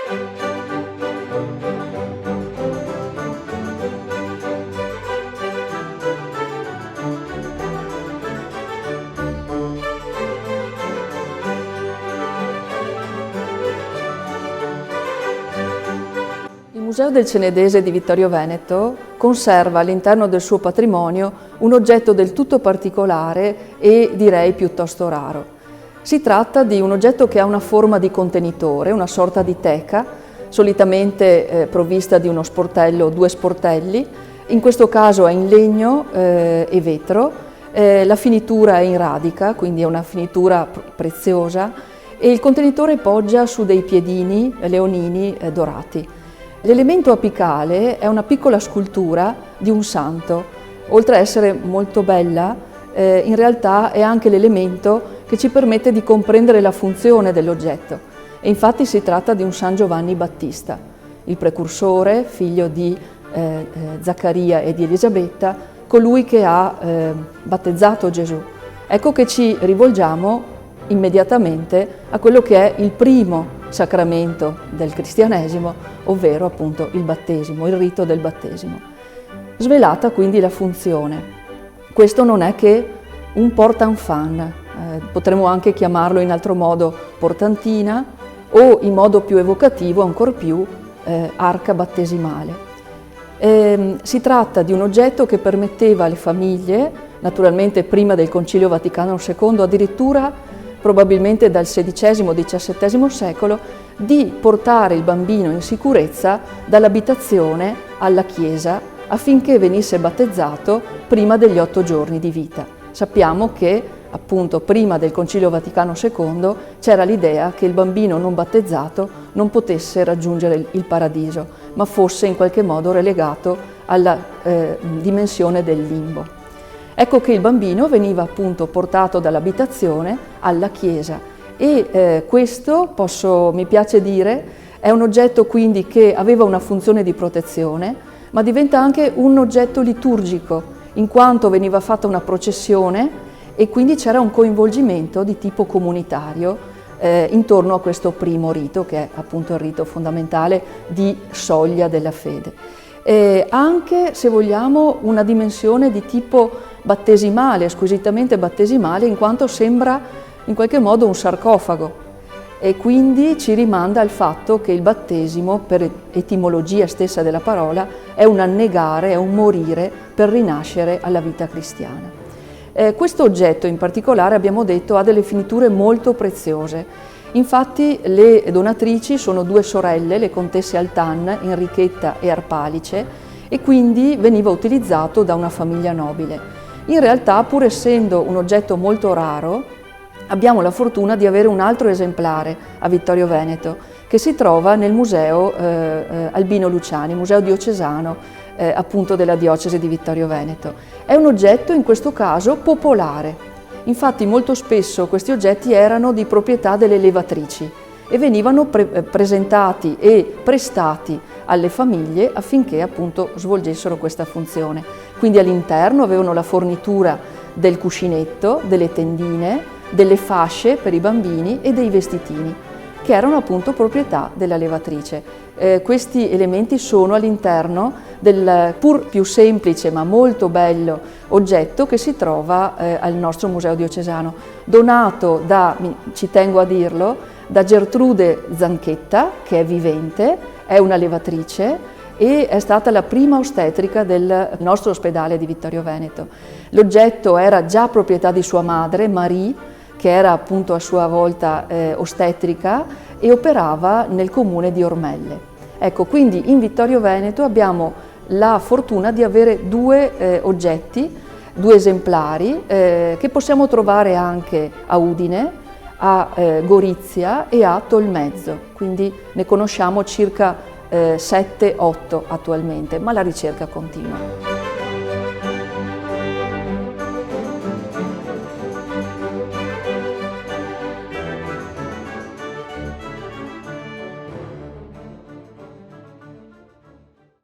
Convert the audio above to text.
Il Museo del Cenedese di Vittorio Veneto conserva all'interno del suo patrimonio un oggetto del tutto particolare e direi piuttosto raro. Si tratta di un oggetto che ha una forma di contenitore, una sorta di teca, solitamente provvista di uno sportello o due sportelli. In questo caso è in legno e vetro, la finitura è in radica, quindi è una finitura preziosa, e il contenitore poggia su dei piedini leonini dorati. L'elemento apicale è una piccola scultura di un santo. Oltre a essere molto bella, in realtà è anche l'elemento che ci permette di comprendere la funzione dell'oggetto. E infatti si tratta di un San Giovanni Battista, il precursore, figlio di Zaccaria e di Elisabetta, colui che ha battezzato Gesù. Ecco che ci rivolgiamo immediatamente a quello che è il primo sacramento del cristianesimo, ovvero appunto il battesimo, il rito del battesimo. Svelata quindi la funzione. Questo non è che un portanfan, potremmo anche chiamarlo in altro modo portantina o in modo più evocativo ancor più arca battesimale. Si tratta di un oggetto che permetteva alle famiglie, naturalmente prima del Concilio Vaticano II, addirittura probabilmente dal XVI-XVII secolo, di portare il bambino in sicurezza dall'abitazione alla chiesa affinché venisse battezzato prima degli 8 giorni di vita. Sappiamo che appunto prima del Concilio Vaticano II c'era l'idea che il bambino non battezzato non potesse raggiungere il paradiso, ma fosse in qualche modo relegato alla dimensione del limbo. Ecco che il bambino veniva appunto portato dall'abitazione alla chiesa e questo, mi piace dire, è un oggetto quindi che aveva una funzione di protezione, ma diventa anche un oggetto liturgico, in quanto veniva fatta una processione e quindi c'era un coinvolgimento di tipo comunitario intorno a questo primo rito, che è appunto il rito fondamentale di soglia della fede. Anche, se vogliamo, una dimensione di tipo battesimale, squisitamente battesimale, in quanto sembra in qualche modo un sarcofago e quindi ci rimanda al fatto che il battesimo, per etimologia stessa della parola, è un annegare, è un morire per rinascere alla vita cristiana. Questo oggetto in particolare, abbiamo detto, ha delle finiture molto preziose. Infatti le donatrici sono 2 sorelle, le contesse Altan, Enrichetta e Arpalice, e quindi veniva utilizzato da una famiglia nobile. In realtà, pur essendo un oggetto molto raro, abbiamo la fortuna di avere un altro esemplare a Vittorio Veneto, che si trova nel Museo Albino Luciani, Museo Diocesano appunto della Diocesi di Vittorio Veneto. È un oggetto, in questo caso, popolare. Infatti molto spesso questi oggetti erano di proprietà delle levatrici e venivano presentati e prestati alle famiglie affinché appunto svolgessero questa funzione. Quindi all'interno avevano la fornitura del cuscinetto, delle tendine, delle fasce per i bambini e dei vestitini, che erano appunto proprietà della levatrice. Questi elementi sono all'interno del pur più semplice ma molto bello oggetto che si trova al nostro Museo Diocesano, donato da, ci tengo a dirlo, da Gertrude Zanchetta, che è vivente, è una levatrice e è stata la prima ostetrica del nostro ospedale di Vittorio Veneto. L'oggetto era già proprietà di sua madre, Marie, che era appunto a sua volta ostetrica e operava nel comune di Ormelle. Ecco, quindi in Vittorio Veneto abbiamo la fortuna di avere 2 oggetti, 2 esemplari che possiamo trovare anche a Udine, a Gorizia e a Tolmezzo, quindi ne conosciamo circa 7-8 attualmente, ma la ricerca continua.